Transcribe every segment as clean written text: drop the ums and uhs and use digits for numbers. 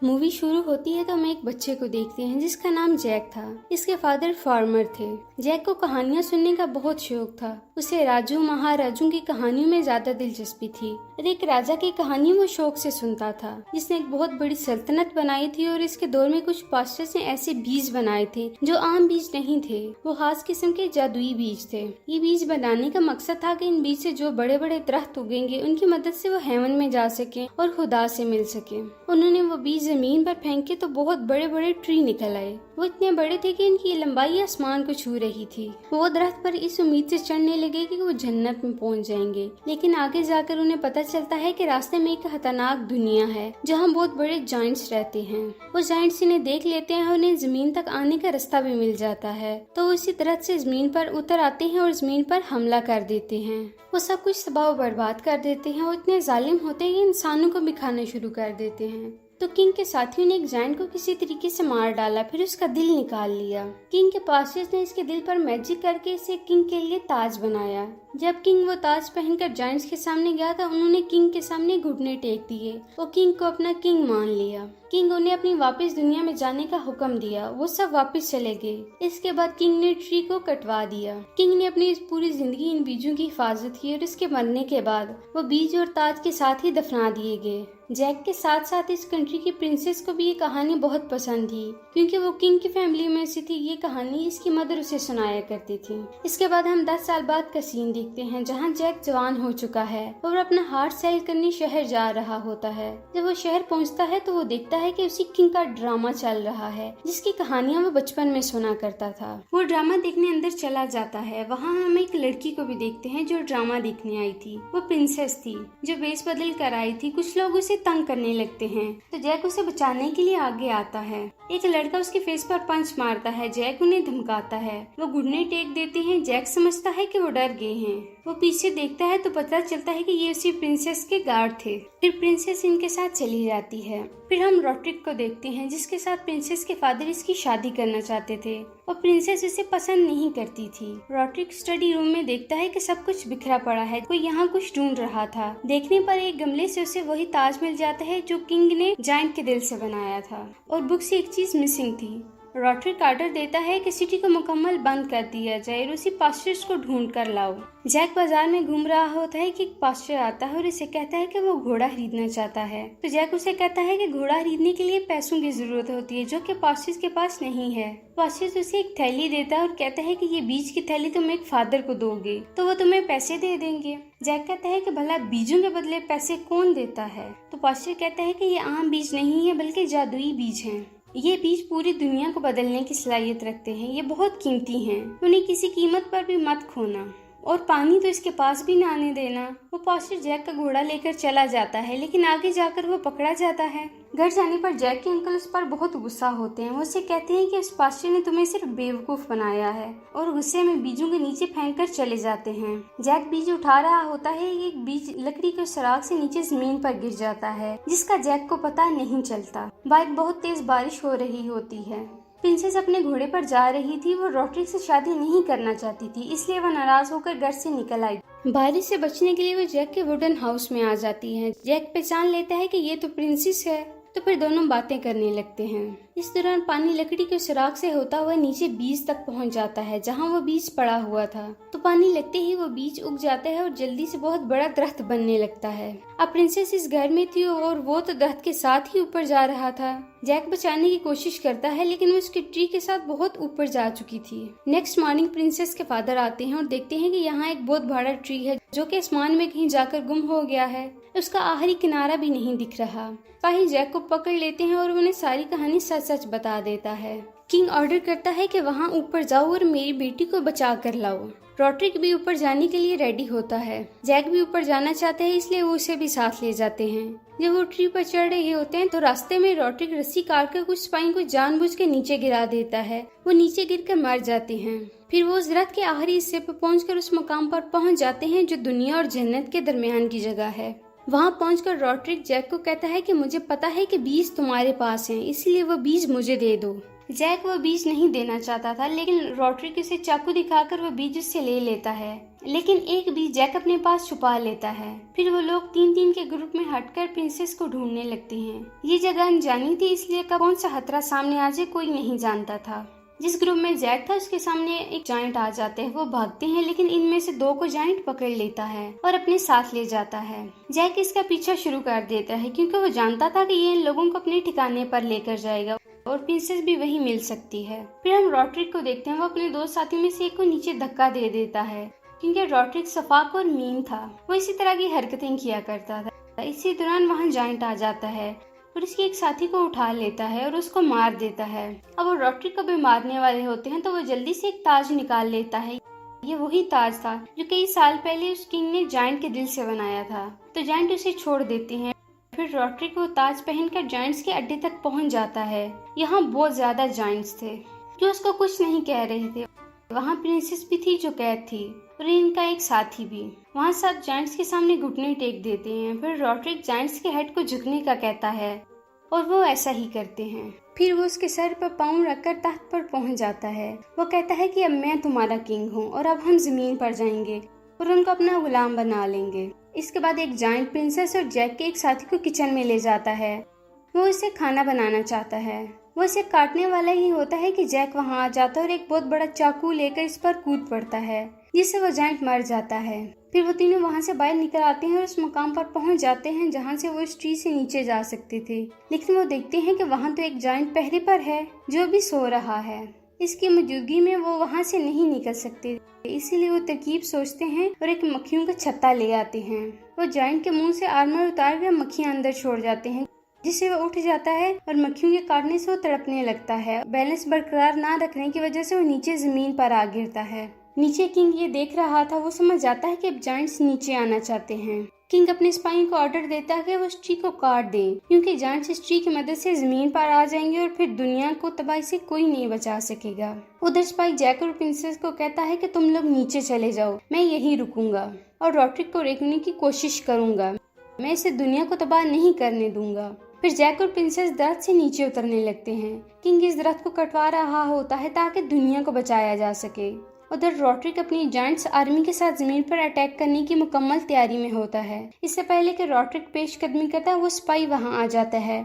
Movie शुरू होती है तो हम एक बच्चे को देखते हैं जिसका नाम जैक था। इसके फादर फार्मर थे। जैक को कहानियां सुनने का बहुत शौक था। उसे राजू महाराजू की कहानियों में ज्यादा दिलचस्पी थी और एक राजा की कहानी वो शौक से सुनता था जिसने एक बहुत बड़ी सल्तनत बनाई थी और इसके दौर में कुछ पास्टर्स ने ऐसे बीज बनाए थे जो आम बीज नहीं थे, वो खास किस्म के जादुई बीज थे। ये बीज बनाने का मकसद था कि इन बीज से जो बड़े बड़े दरख्त उगेंगे उनकी मदद से वो हेवन में जा सके और खुदा से मिल सके। उन्होंने वो बीज जमीन पर फेंके तो बहुत बड़े बड़े ट्री निकल आए। वो इतने बड़े थे कि इनकी लंबाई आसमान को छू रही थी। वो दरख्त पर इस उम्मीद से चढ़ने लगे कि वो जन्नत में पहुंच जाएंगे, लेकिन आगे जाकर उन्हें पता चलता है कि रास्ते में एक खतरनाक दुनिया है जहां बहुत बड़े जायंट्स रहते हैं। वो जायंट्स इन्हें देख लेते हैं और उन्हें जमीन तक आने का रास्ता भी मिल जाता है, तो वो इसी तरह से जमीन पर उतर आते हैं और जमीन पर हमला कर देते हैं। वो सब कुछ तबाह बर्बाद कर देते हैं। वो इतने जालिम होते हैं कि इंसानों को भी खाना शुरू कर देते हैं। तो किंग के साथियों ने एक जायंट को किसी तरीके से मार डाला, फिर उसका दिल निकाल लिया। किंग के पास्टर्स ने इसके दिल पर मैजिक करके इसे किंग के लिए ताज बनाया। जब किंग वो ताज पहनकर जायंट्स के सामने गया था, उन्होंने किंग के सामने घुटने टेक दिए। वो किंग को अपना किंग मान लिया। किंग उन्हें अपनी वापस दुनिया में जाने का हुक्म दिया। वो सब वापस चले गए। इसके बाद किंग ने ट्री को कटवा दिया। किंग ने अपनी पूरी जिंदगी इन बीजों की हिफाजत की और इसके मरने के बाद वो बीज और ताज के साथ ही दफना दिए गए। जैक के साथ साथ इस कंट्री की प्रिंसेस को भी ये कहानी बहुत पसंद थी, क्योंकि वो किंग की फैमिली में से थी। ये कहानी इसकी मदर उसे सुनाया करती थी। इसके बाद हम 10 साल बाद का सीन देखते हैं जहां जैक जवान हो चुका है और अपना हार्ट सेल करने शहर जा रहा होता है। जब वो शहर पहुंचता है तो वो देखता है कि उसी किंग का ड्रामा चल रहा है जिसकी कहानियां वो बचपन में सुना करता था। वो ड्रामा देखने अंदर चला जाता है। वहाँ हम एक लड़की को भी देखते हैं जो ड्रामा देखने आई थी। वो प्रिंसेस थी जो वेश बदल कर आई थी। कुछ लोग उसे तंग करने लगते हैं तो जैक उसे बचाने के लिए आगे आता है। एक लड़का उसके फेस पर पंच मारता है। जैक उन्हें धमकाता है। वो घुटने टेक देते हैं। जैक समझता है कि वो डर गए हैं। वो पीछे देखता है तो पता चलता है कि ये उसी प्रिंसेस के गार्ड थे। फिर प्रिंसेस इनके साथ चली जाती है। फिर हम रॉड्रिक को देखते हैं जिसके साथ प्रिंसेस के फादर इसकी शादी करना चाहते थे और प्रिंसेस इसे पसंद नहीं करती थी। रॉड्रिक स्टडी रूम में देखता है कि सब कुछ बिखरा पड़ा है। कोई यहाँ कुछ ढूंढ रहा था। देखने पर एक गमले से उसे वही ताज मिल जाता है जो किंग ने जायंट के दिल से बनाया था और बुक से एक चीज मिसिंग थी। रॉड्रिक ऑर्डर देता है कि सिटी को मुकम्मल बंद कर दिया जाए और उसी पास्टर्स को ढूंढ कर लाओ। जैक बाजार में घूम रहा होता है कि एक पास्टर आता है और इसे कहता है कि वो घोड़ा खरीदना चाहता है। तो जैक उसे कहता है कि घोड़ा खरीदने के लिए पैसों की जरूरत होती है जो कि पास्टर्स के पास नहीं है। पास्टर्स उसे एक थैली देता है और कहता है कि ये बीज की थैली तुम एक फादर को दोगे तो वो तुम्हें पैसे दे देंगे। जैक कहता है कि भला बीजों के बदले पैसे कौन देता है? तो पास्टर कहता है कि ये आम बीज नहीं है बल्कि जादुई बीज हैं। ये बीज पूरी दुनिया को बदलने की सलाहियत रखते हैं। ये बहुत कीमती हैं। उन्हें किसी कीमत पर भी मत खोना और पानी तो इसके पास भी ना आने देना। वो पास्टर जैक का घोड़ा लेकर चला जाता है, लेकिन आगे जाकर वो पकड़ा जाता है। घर जाने पर जैक के अंकल उस पर बहुत गुस्सा होते हैं। वो उसे कहते हैं कि उस पास्टर ने तुम्हें सिर्फ बेवकूफ बनाया है और गुस्से में बीजों के नीचे फेंक कर चले जाते हैं। जैक बीज उठा रहा होता है। एक बीज लकड़ी के सुराख से नीचे जमीन पर गिर जाता है जिसका जैक को पता नहीं चलता। बाहर बहुत तेज बारिश हो रही होती है। प्रिंसेस अपने घोड़े पर जा रही थी। वो रॉड्रिक से शादी नहीं करना चाहती थी, इसलिए वो नाराज होकर घर से निकल आई। बारिश से बचने के लिए वो जैक के वुडन हाउस में आ जाती है। जैक पहचान लेता है कि ये तो प्रिंसेस है, तो फिर दोनों बातें करने लगते हैं। इस दौरान पानी लकड़ी के सुराख से होता हुआ नीचे बीज तक पहुंच जाता है जहां वो बीज पड़ा हुआ था। तो पानी लगते ही वो बीज उग जाता है और जल्दी से बहुत बड़ा दरख्त बनने लगता है। अब प्रिंसेस इस घर में थी और वो तो दरख्त के साथ ही ऊपर जा रहा था। जैक बचाने की कोशिश करता है लेकिन वो उसके ट्री के साथ बहुत ऊपर जा चुकी थी। नेक्स्ट मॉर्निंग प्रिंसेस के फादर आते हैं और देखते हैं कि यहाँ एक बहुत बड़ा ट्री है जो कि आसमान में कहीं जाकर गुम हो गया है। उसका आखिरी किनारा भी नहीं दिख रहा। सिपाही जैक को पकड़ लेते हैं और उन्हें सारी कहानी सच सच बता देता है। किंग ऑर्डर करता है कि वहाँ ऊपर जाओ और मेरी बेटी को बचा कर लाओ। रॉड्रिक भी ऊपर जाने के लिए रेडी होता है। जैक भी ऊपर जाना चाहते हैं, इसलिए वो उसे भी साथ ले जाते हैं। जब वो ट्री पर चढ़ रहे होते हैं तो रास्ते में रॉड्रिक रस्सी काट कर कुछ सिपाही को जानबूझ के नीचे गिरा देता है। वो नीचे गिरकर मर जाते हैं। फिर वो उस दरख्त के आखिरी हिस्से पर पहुंचकर उस मकाम पर पहुंच जाते हैं जो दुनिया और जन्नत के दरमियान की जगह है। वहाँ पहुंचकर रॉड्रिक जैक को कहता है कि मुझे पता है कि बीज तुम्हारे पास हैं, इसलिए वो बीज मुझे दे दो। जैक वो बीज नहीं देना चाहता था, लेकिन रॉड्रिक उसे चाकू दिखाकर वो बीज उससे ले लेता है। लेकिन एक बीज जैक अपने पास छुपा लेता है। फिर वो लोग 3-3 के ग्रुप में हटकर प्रिंसेस को ढूंढने लगते हैं। ये जगह अनजानी थी, इसलिए कौन सा खतरा सामने आ जाए कोई नहीं जानता था। जिस ग्रुप में जैक था उसके सामने एक जायंट आ जाते हैं। वो भागते हैं, लेकिन इनमें से 2 को जायंट पकड़ लेता है और अपने साथ ले जाता है। जैक इसका पीछा शुरू कर देता है, क्योंकि वो जानता था कि ये इन लोगों को अपने ठिकाने पर लेकर जाएगा और प्रिंसेस भी वही मिल सकती है। फिर हम रॉड्रिक को देखते हैं। वो अपने 2 साथियों में से एक को नीचे धक्का दे देता है, क्योंकि रॉड्रिक सफाक और मीन था। वो इसी तरह की हरकतें किया करता था। इसी दौरान वहाँ जायंट आ जाता है और उसके एक साथी को उठा लेता है और उसको मार देता है। अब वो रॉड्रिक को भी मारने वाले होते हैं, तो वो जल्दी से एक ताज निकाल लेता है। ये वही ताज था जो कई साल पहले उस किंग ने जायंट के दिल से बनाया था। तो जायंट उसे छोड़ देते हैं। फिर रॉड्रिक वो ताज पहनकर जायंट्स के अड्डे तक पहुंच जाता है। यहाँ बहुत ज्यादा जायंट्स थे जो उसको कुछ नहीं कह रहे थे। वहाँ प्रिंसेस भी थी जो कैद थी और इनका एक साथी भी। वहाँ सब जायंट्स के सामने घुटने टेक देते हैं। फिर रॉड्रिक जायंट्स के हेड को झुकने का कहता है और वो ऐसा ही करते हैं। फिर वो उसके सर पर पाँव रखकर तख्त पर पहुँच जाता है। वो कहता है कि अब मैं तुम्हारा किंग हूँ और अब हम जमीन पर जाएंगे और उनको अपना गुलाम बना लेंगे। इसके बाद एक जायंट प्रिंसेस और जैक के एक साथी को किचन में ले जाता है। वो इसे खाना बनाना चाहता है। वो इसे काटने वाला ही होता है कि जैक वहाँ आ जाता है और एक बहुत बड़ा चाकू लेकर इस पर कूद पड़ता है, जिससे वो जायंट मर जाता है। फिर वो तीनों वहाँ से बाहर निकल आते हैं और उस मुकाम पर पहुँच जाते हैं जहाँ से वो इस ट्री से नीचे जा सकते थे। लेकिन वो देखते हैं कि वहाँ तो एक जायंट पहरे पर है जो अभी सो रहा है। इसकी मौजूदगी में वो वहाँ से नहीं निकल सकते, इसीलिए वो तरकीब सोचते हैं और एक मक्खियों का छत्ता ले आते हैं। वो जायंट के मुंह से आर्मर उतार कर मक्खियाँ अंदर छोड़ जाते हैं, जिससे वो उठ जाता है और मक्खियों के काटने से वो तड़पने लगता है। बैलेंस बरकरार ना रखने की वजह से वो नीचे जमीन पर आ गिरता है। नीचे किंग ये देख रहा था। वो समझ जाता है कि अब जायंट्स नीचे आना चाहते हैं। किंग अपने सिपाही को ऑर्डर देता है कि वो इस ट्री को काट दें, क्योंकि जायंट्स इस ट्री की मदद से जमीन पर आ जाएंगे और फिर दुनिया को तबाही से कोई नहीं बचा सकेगा। उधर सिपाही जैक और प्रिंसेस को कहता है कि तुम लोग नीचे चले जाओ, मैं यहीं रुकूंगा और रॉड्रिक को रोकने की कोशिश करूंगा। मैं इसे दुनिया को तबाह नहीं करने दूंगा। फिर जैक और प्रिंसेस दरख्त से नीचे उतरने लगते हैं। किंग इस दरख्त को कटवा रहा होता है ताकि दुनिया को बचाया जा सके। उधर रॉड्रिक अपनी जायंट्स आर्मी के साथ जमीन पर अटैक करने की मुकम्मल तैयारी में होता है। इससे पहले कि रॉड्रिक पेशकदमी करता है, वो स्पाई वहां आ जाता है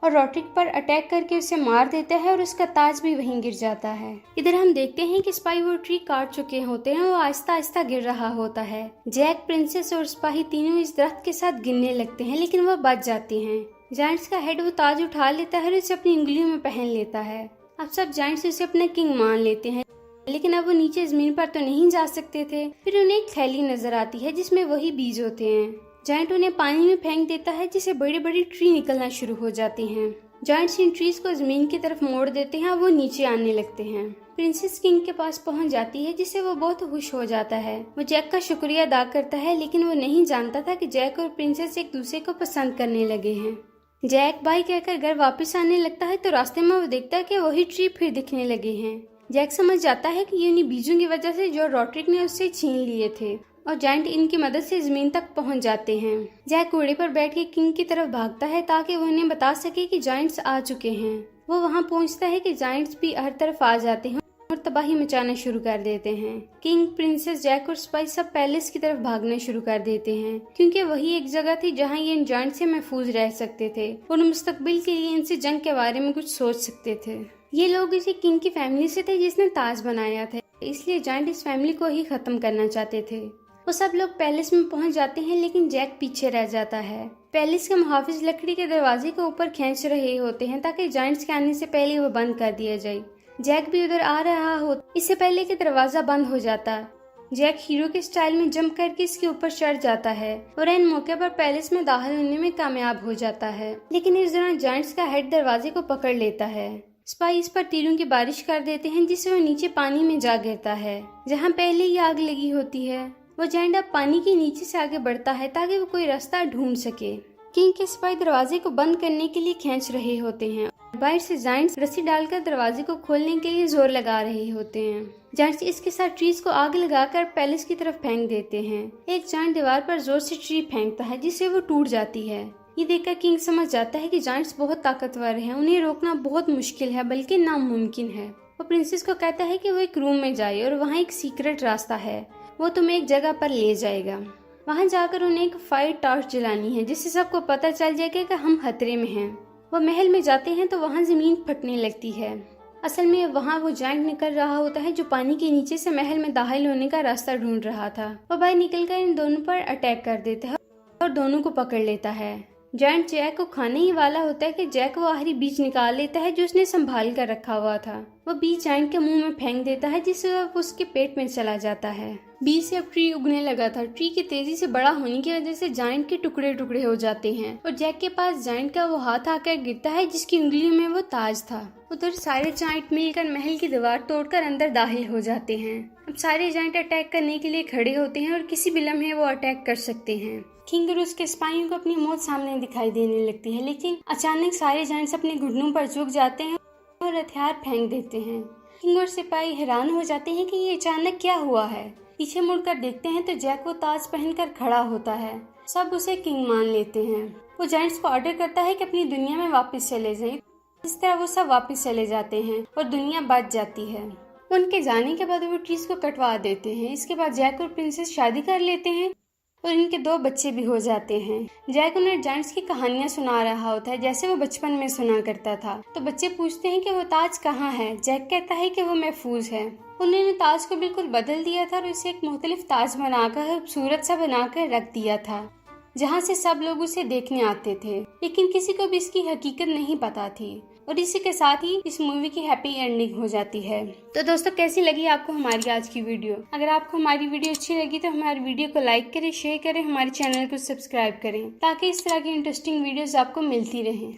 और रॉड्रिक पर अटैक करके उसे मार देता है और उसका ताज भी वहीं गिर जाता है। इधर हम देखते हैं कि स्पाई वो ट्री काट चुके होते हैं। वो आहिस्ता आहिस्ता गिर रहा होता है। जैक, प्रिंसेस और स्पाही तीनों इस दरख्त के साथ गिरने लगते हैं, लेकिन वह बच जाते हैं। जायंट्स का हेड वो ताज उठा लेता है और उसे अपनी उंगलियों में पहन लेता है। अब सब जायंट्स उसे अपना किंग मान लेते हैं, लेकिन अब वो नीचे जमीन पर तो नहीं जा सकते थे। फिर उन्हें एक थैली नजर आती है जिसमें वही बीज होते हैं। जायंट उन्हें पानी में फेंक देता है, जिससे बड़ी बड़ी ट्री निकलना शुरू हो जाती हैं। जायंट्स इन ट्रीज को जमीन की तरफ मोड़ देते हैं और वो नीचे आने लगते हैं। प्रिंसेस किंग के पास पहुंच जाती है, जिससे वो बहुत खुश हो जाता है। वो जैक का शुक्रिया अदा करता है, लेकिन वो नहीं जानता था कि जैक और प्रिंसेस एक दूसरे को पसंद करने लगे हैं। जैक बाय कहकर घर वापस आने लगता है तो रास्ते में वो देखता है कि वही ट्री फिर दिखने लगे हैं। जैक समझ जाता है कि ये उन्हीं बीजों की वजह से जो रॉड्रिक ने उससे छीन लिए थे और जायंट इनकी मदद से जमीन तक पहुंच जाते हैं। जैक घोड़े पर बैठ के किंग की तरफ भागता है ताकि वो उन्हें बता सके कि जायंट्स आ चुके हैं। वो वहां पहुंचता है कि जायंट्स भी हर तरफ आ जाते हैं और तबाही मचाना शुरू कर देते हैं। किंग, प्रिंसेस, जैक और स्पाई सब पैलेस की तरफ भागना शुरू कर देते हैं, क्योंकि वही एक जगह थी जहां ये इन जायंट से महफूज रह सकते थे और मुस्तकबिल के लिए इनसे जंग के बारे में कुछ सोच सकते थे। ये लोग इसी किंग की फैमिली से थे जिसने ताज बनाया था, इसलिए जायंट इस फैमिली को ही खत्म करना चाहते थे। वो सब लोग पैलेस में पहुंच जाते हैं, लेकिन जैक पीछे रह जाता है। पैलेस के मुहाफिज लकड़ी के दरवाजे को ऊपर खींच रहे होते हैं ताकि जायंट्स के आने से पहले वो बंद कर दिया जाए। जैक भी उधर आ रहा हो, इससे पहले कि दरवाजा बंद हो जाता। जैक हीरो के स्टाइल में जंप करके इसके ऊपर चढ़ जाता है और इन मौके पर पैलेस में दाखिल होने में कामयाब हो जाता है। लेकिन इस दौरान जायंट्स का हेड दरवाजे को पकड़ लेता है। स्पाई इस पर तीरों की बारिश कर देते हैं, जिससे वो नीचे पानी में जा गिरता है जहाँ पहले ही आग लगी होती है। वो जायंट अब पानी के नीचे से आगे बढ़ता है ताकि वो कोई रास्ता ढूंढ सके। किंग के स्पाई दरवाजे को बंद करने के लिए खींच रहे होते हैं। बाहर से जायंट्स रस्सी डालकर दरवाजे को खोलने के लिए जोर लगा रहे होते हैं। जायंट्स इसके साथ ट्रीज को आग लगाकर पैलेस की तरफ फेंक देते हैं। एक जायंट दीवार पर जोर से ट्री फेंकता है, जिससे वो टूट जाती है। ये देखकर किंग समझ जाता है कि जायंट्स बहुत ताकतवर हैं, उन्हें रोकना बहुत मुश्किल है बल्कि नामुमकिन है। वो प्रिंसेस को कहता है कि वो एक रूम में जाए और वहाँ एक सीक्रेट रास्ता है, वो तुम्हें एक जगह पर ले जाएगा। वहाँ जाकर उन्हें एक फायर टॉर्च जलानी है जिससे सबको पता चल जाएगा कि हम खतरे में हैं। वो महल में जाते हैं तो वहाँ जमीन फटने लगती है। असल में वहाँ वो जायंट निकल रहा होता है जो पानी के नीचे से महल में दाखिल होने का रास्ता ढूंढ रहा था। वो बाहर निकलकर इन दोनों पर अटैक कर देता है और दोनों को पकड़ लेता है। जायंट जैक को खाने ही वाला होता है कि जैक वो आखिरी बीज निकाल लेता है जो उसने संभाल कर रखा हुआ था। वो बीज जायंट के मुंह में फेंक देता है जिससे वो उसके पेट में चला जाता है। बीज से अब ट्री उगने लगा था। ट्री के तेजी से बड़ा होने की वजह से जायंट के टुकड़े टुकड़े हो जाते हैं और जैक के पास जायंट का वो हाथ आकर गिरता है जिसकी उंगलियों में वो ताज था। उधर सारे जायंट मिलकर महल की दीवार तोड़कर अंदर दाखिल हो जाते हैं। अब सारे जायंट अटैक करने के लिए खड़े होते हैं और किसी भी लम्हे वो अटैक कर सकते हैं। किंग और उसके सिपाहियों को अपनी मौत सामने दिखाई देने लगती है, लेकिन अचानक सारे जायंट्स अपने घुटनों पर झुक जाते हैं और हथियार फेंक देते हैं। किंग और सिपाही हैरान हो जाते हैं कि ये अचानक क्या हुआ है। पीछे मुड़कर देखते हैं तो जैक वो ताज पहनकर खड़ा होता है। सब उसे किंग मान लेते हैं। वो जायंट्स को ऑर्डर करता है कि अपनी दुनिया में वापस चले जाएं। इस तरह वो सब वापस चले जाते हैं और दुनिया बच जाती है। उनके जाने के बाद वो ट्रीज को कटवा देते हैं। इसके बाद जैक और प्रिंसेस शादी कर लेते हैं और इनके 2 बच्चे भी हो जाते हैं। जैक उन्हें जायंट्स की कहानियां सुना रहा होता है जैसे वो बचपन में सुना करता था। तो बच्चे पूछते हैं कि वो ताज कहाँ है। जैक कहता है कि वो महफूज है। उन्होंने ताज को बिल्कुल बदल दिया था और इसे एक मुख्तलिफ ताज बनाकर खूबसूरत सा बनाकर रख दिया था जहाँ से सब लोग उसे देखने आते थे, लेकिन किसी को भी इसकी हकीकत नहीं पता थी। और इसी के साथ ही इस मूवी की हैप्पी एंडिंग हो जाती है। तो दोस्तों, कैसी लगी आपको हमारी आज की वीडियो? अगर आपको हमारी वीडियो अच्छी लगी तो हमारी वीडियो को लाइक करें, शेयर करें, हमारे चैनल को सब्सक्राइब करें ताकि इस तरह की इंटरेस्टिंग वीडियोस आपको मिलती रहें।